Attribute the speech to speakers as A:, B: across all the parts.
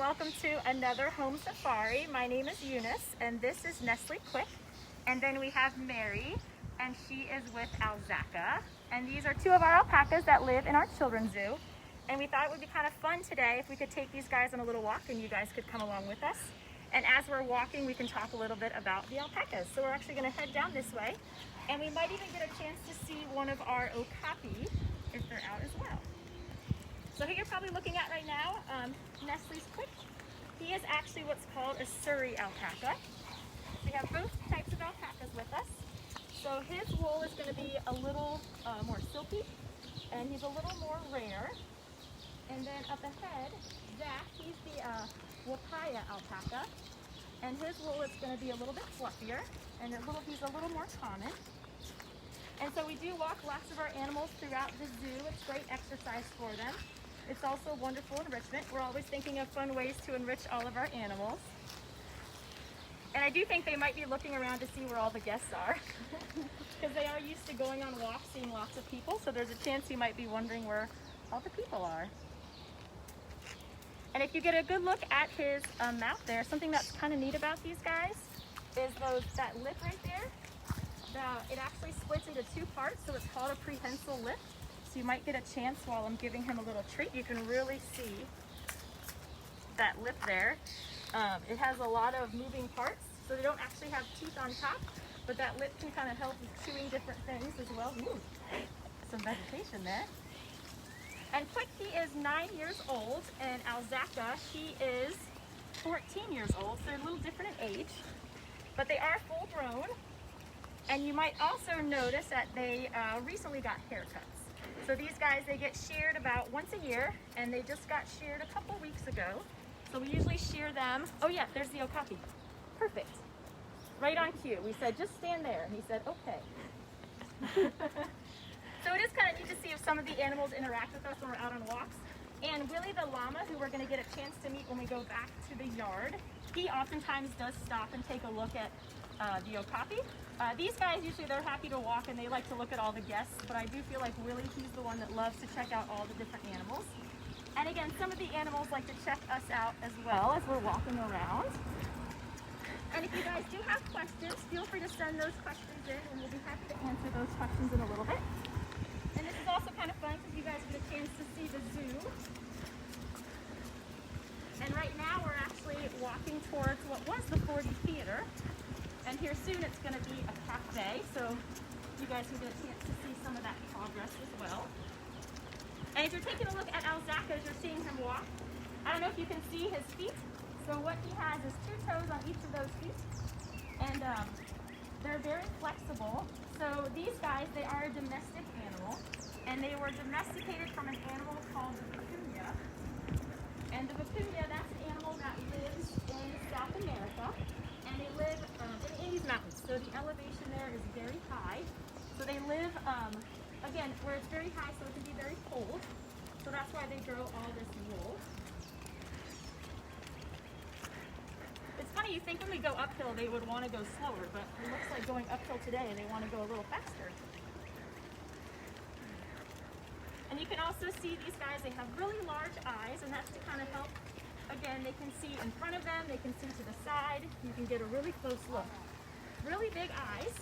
A: welcome to another home safari. My name is Eunice and this is Nestle Quick. And then we have Mary and she is with Alpaca. And these are two of our alpacas that live in our children's zoo. And we thought it would be kind of fun today if we could take these guys on a little walk and you guys could come along with us. And as we're walking, we can talk a little bit about the alpacas. So we're actually going to head down this way. And we might even get a chance to see one of our okapi if they're out as well. So here you're probably looking at right now, Nestle's Quick. He is actually what's called a Surrey alpaca. So we have both types of alpacas with us. So his wool is going to be a little more silky, and he's a little more rare. And then up ahead, Zach, he's the Wakaya alpaca, and his wool is going to be a little bit fluffier, and he's a little more common. And so we do walk lots of our animals throughout the zoo. It's great exercise for them. It's also wonderful enrichment. We're always thinking of fun ways to enrich all of our animals. And I do think they might be looking around to see where all the guests are because they are used to going on walks, seeing lots of people. So there's a chance you might be wondering where all the people are. And if you get a good look at his mouth there, something that's kind of neat about these guys is that lip right there. It actually splits into two parts, so it's called a prehensile lip. So you might get a chance while I'm giving him a little treat. You can really see that lip there. It has a lot of moving parts, so they don't actually have teeth on top, but that lip can kind of help with chewing different things as well. Ooh, some vegetation there. And Quick, he is 9 years old, and Alpaca, he is 14 years old, so they're a little different in age, but they are full grown. And you might also notice that they recently got haircuts. So these guys, they get sheared about once a year, and they just got sheared a couple weeks ago. So we usually shear them. Oh yeah, there's the okapi. Perfect. Right on cue. We said, just stand there. And he said, okay. So it is kind of neat to see if some of the animals interact with us when we're out on walks. And Willie the llama, who we're going to get a chance to meet when we go back to the yard, he oftentimes does stop and take a look at the okapi. These guys, usually they're happy to walk and they like to look at all the guests, but I do feel like Willie, he's the one that loves to check out all the different animals. And again, some of the animals like to check us out as well as we're walking around. And if you guys do have questions, feel free to send those questions in and we'll be happy to answer those questions in a little bit. And this is also kind of fun because you guys get a chance to see the zoo. And right now we're actually walking towards what was the 4D Theater. And here soon it's going to be a cafe, so you guys can get a chance to see some of that progress as well. And if you're taking a look at Alpaca as you're seeing him walk, I don't know if you can see his feet. So what he has is 2 toes on each of those feet, and they're very flexible. So these guys, they are a domestic animal, and they were domesticated from an animal called the vicuña. And the vicuña, that's an animal that lives in South America. And they live in these mountains, so the elevation there is very high. So they live, again, where it's very high, so it can be very cold. So that's why they grow all this wool. It's funny, you think when we go uphill, they would want to go slower, but it looks like going uphill today, they want to go a little faster. And you can also see these guys, they have really large eyes, and that's to kind of help. Again, they can see in front of them, they can see to the side. You can get a really close look. Really big eyes.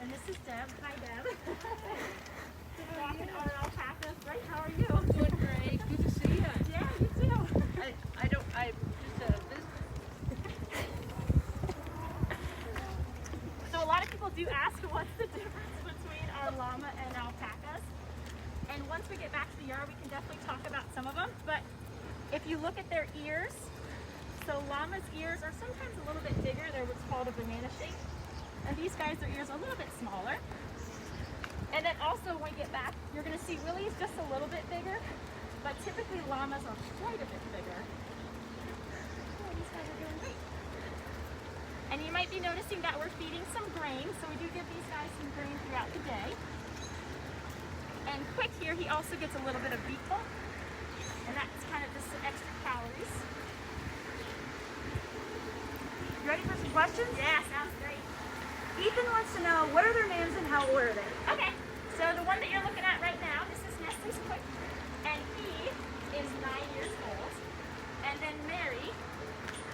A: And this is Deb. Hi, Deb. Just walking our alpacas. Great, how are you?
B: Doing great. Good to see you.
A: Yeah, you too.
B: I'm just a visitor.
A: So a lot of people do ask what's the difference between our llama and alpacas. And once we get back to the yard, we can definitely talk about some of them. But if you look at their ears, so llama's ears are sometimes a little bit bigger. They're what's called a banana shape. And these guys, their ears are a little bit smaller. And then also when we get back, you're going to see Willie's just a little bit bigger. But typically llamas are quite a bit bigger. Oh, these guys are doing great. And you might be noticing that we're feeding some grain. So we do give these guys some grain throughout the day. And Quick here, he also gets a little bit of beet pulp, and that's kind of just some extra calories.
C: You ready for some questions?
A: Yeah, sounds great.
C: Ethan wants to know, what are their names and how old are they?
A: Okay, so the one that you're looking at right now, this is Nestle's Quick, and he is then Mary,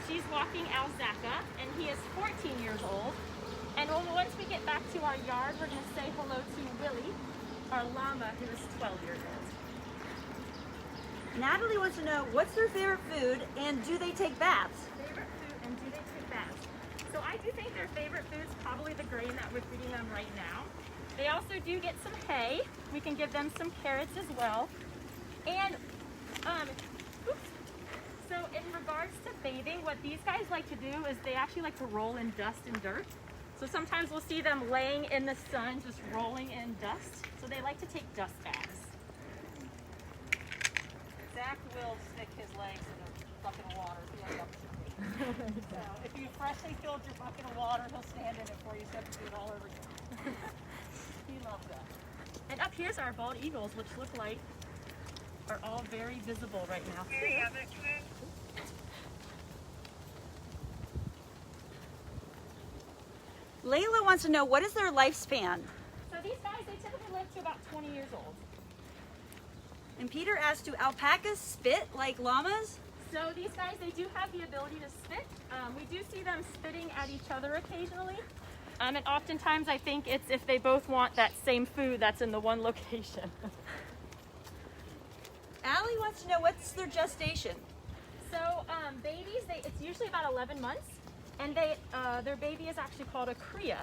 A: she's walking Alpacas, and he is 14 years old. And once we get back to our yard, we're going to say hello to Willie, our llama, who is 12 years old.
C: Natalie wants to know what's their favorite food and do they take baths?
A: Favorite food and do they take baths? So I do think their favorite food is probably the grain that we're feeding them right now. They also do get some hay. We can give them some carrots as well. And so in regards to bathing, what these guys like to do is they actually like to roll in dust and dirt. So sometimes we'll see them laying in the sun, just rolling in dust. So they like to take dust baths.
B: Zach will stick his legs in a bucket of water if he ends up to So if you freshly filled your bucket of water, he'll stand in it for you, so you all over you. He loves that.
A: And up here's our bald eagles, which look like are all very visible right now.
C: Layla wants to know what is their lifespan?
A: So these guys, they typically live to about 20 years old.
C: And Peter asked, do alpacas spit like llamas?
A: So these guys, they do have the ability to spit. We do see them spitting at each other occasionally. And oftentimes I think it's if they both want that same food that's in the one location.
C: Allie wants to know what's their gestation?
A: So babies, it's usually about 11 months. And their baby is actually called a cria.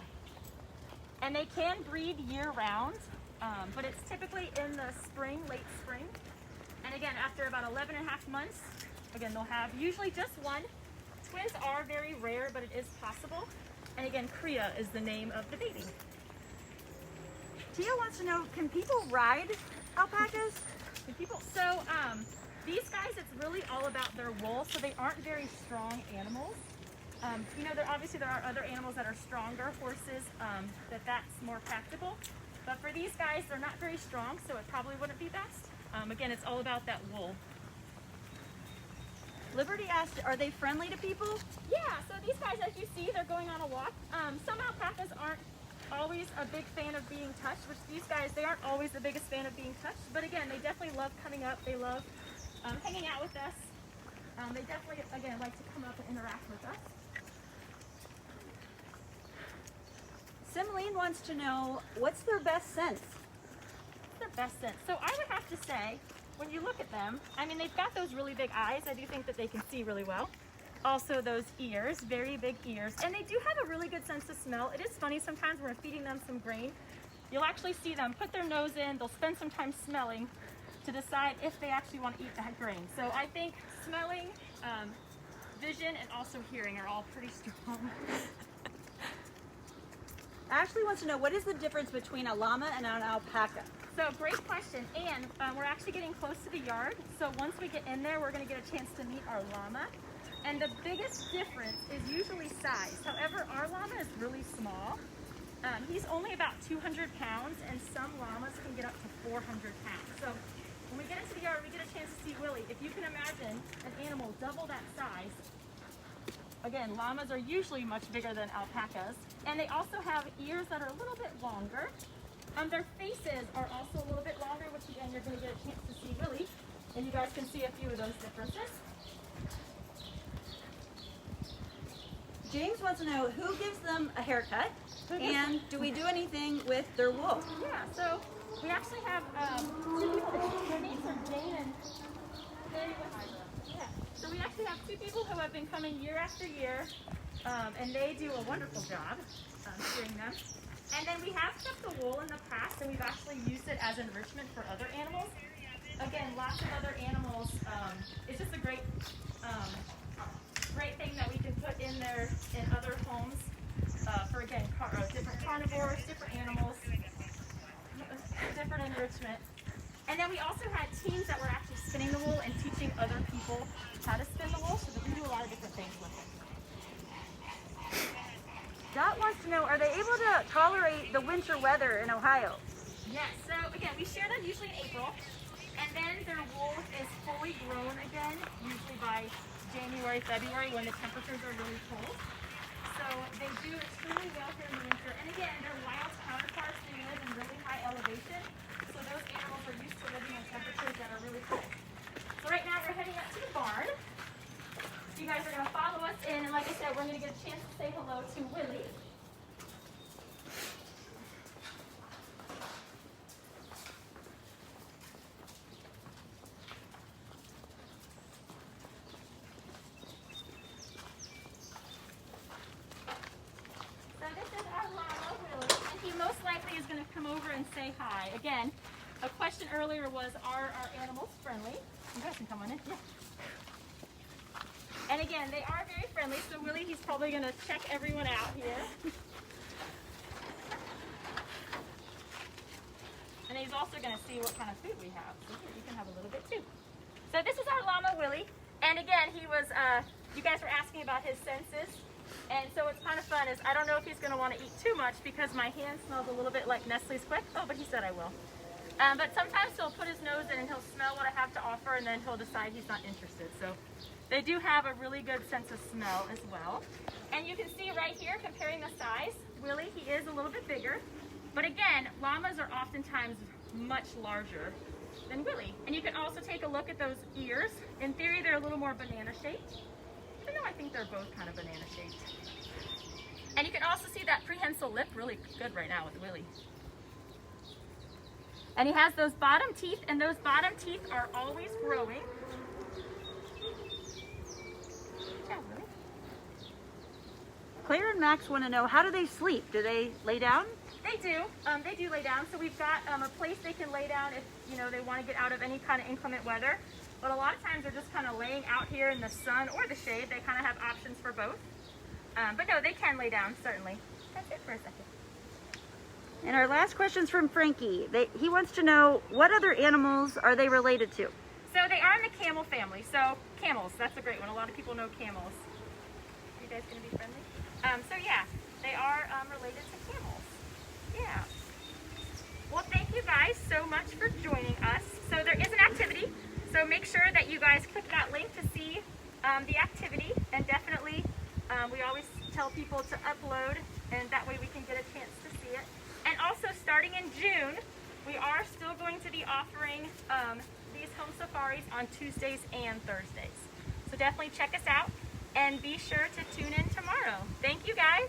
A: And they can breed year round, but it's typically in the spring, late spring. And again, after about 11 and a half months, again, they'll have usually just one. Twins are very rare, but it is possible. And again, cria is the name of the baby.
C: Tia wants to know, can people ride alpacas?
A: So these guys, it's really all about their wool, so they aren't very strong animals. You know, obviously there are other animals that are stronger, horses, that's more practical. But for these guys, they're not very strong, so it probably wouldn't be best. Again, it's all about that wool.
C: Liberty asked, are they friendly to people?
A: Yeah, so these guys, as you see, they're going on a walk. Some alpacas aren't always a big fan of being touched, which these guys, they aren't always the biggest fan of being touched. But again, they definitely love coming up. They love hanging out with us. They definitely, again, like to come up and interact with us.
C: Simmeline wants to know, what's their best sense?
A: Their best sense. So I would have to say, when you look at them, I mean, they've got those really big eyes. I do think that they can see really well. Also those ears, very big ears. And they do have a really good sense of smell. It is funny, sometimes when we're feeding them some grain, you'll actually see them put their nose in, they'll spend some time smelling to decide if they actually want to eat that grain. So I think smelling, vision, and also hearing are all pretty strong.
C: Ashley wants to know, what is the difference between a llama and an alpaca?
A: So great question, and we're actually getting close to the yard. So once we get in there, we're going to get a chance to meet our llama. And the biggest difference is usually size. However, our llama is really small. He's only about 200 pounds, and some llamas can get up to 400 pounds. So when we get into the yard, we get a chance to see Willie. If you can imagine an animal double that size, again, llamas are usually much bigger than alpacas, and they also have ears that are a little bit longer. Their faces are also a little bit longer, which again, you're going to get a chance to see Willie, and you guys can see a few of those differences.
C: James wants to know, who gives them a haircut, and do we do anything with their wool?
A: Yeah, so we actually have two people, their names are Jane and yeah. So we actually have two people who have been coming year after year, and they do a wonderful job shearing them. And then we have kept the wool in the past, and we've actually used it as enrichment for other animals. Again, lots of other animals. It's just a great thing that we can put in there in other homes for, again, different carnivores, different animals, different enrichment. And then we also had teams that were actually spinning the wool and teaching other people how to spin the wool, so that we do a lot of different things with it.
C: Dot wants to know, are they able to tolerate the winter weather in Ohio?
A: Yes, so again, we shear them usually in April, and then their wool is fully grown again, usually by January, February, when the temperatures are really cold. So they do extremely well here in the winter. And again, their wild counterparts, they live in really high elevation, so those animals are used to living in temperatures that are really cold. So right now we're heading up to the barn. over and say hi. Again, a question earlier was, are our animals friendly? You guys can come on in. Yeah. And again, they are very friendly, so Willie, he's probably going to check everyone out here. And he's also going to see what kind of food we have. So here, you can have a little bit too. So this is our llama, Willie. And again, he was, you guys were asking about his senses. And so what's kind of fun is I don't know if he's going to want to eat too much because my hand smells a little bit like Nestle's Quick. Oh, but he said I will. But sometimes he'll put his nose in and he'll smell what I have to offer, and then he'll decide he's not interested. So they do have a really good sense of smell as well. And you can see right here, comparing the size, Willie, he is a little bit bigger. But again, llamas are oftentimes much larger than Willie. And you can also take a look at those ears. In theory, they're a little more banana shaped. Even though I think they're both kind of banana shaped. And you can also see that prehensile lip really good right now with Willie. And he has those bottom teeth, and those bottom teeth are always growing. Yeah, Willie.
C: Claire and Max want to know, how do they sleep? Do they lay down?
A: They do. They do lay down. So we've got a place they can lay down if they want to get out of any kind of inclement weather. But a lot of times they're just kind of laying out here in the sun or the shade. They kind of have options for both. But no, they can lay down, certainly. That's it for a second.
C: And our last question's from Frankie. He wants to know, what other animals are they related to?
A: So they are in the camel family. So camels, that's a great one. A lot of people know camels. You guys going to be friendly? So yeah, they are related to camels. Yeah. Well, thank you guys so much for joining us. So there is an activity. So make sure that you guys click that link to see the activity. And definitely, we always tell people to upload, and that way we can get a chance to see it. And also, starting in June, we are still going to be offering these home safaris on Tuesdays and Thursdays. So definitely check us out, and be sure to tune in tomorrow. Thank you, guys.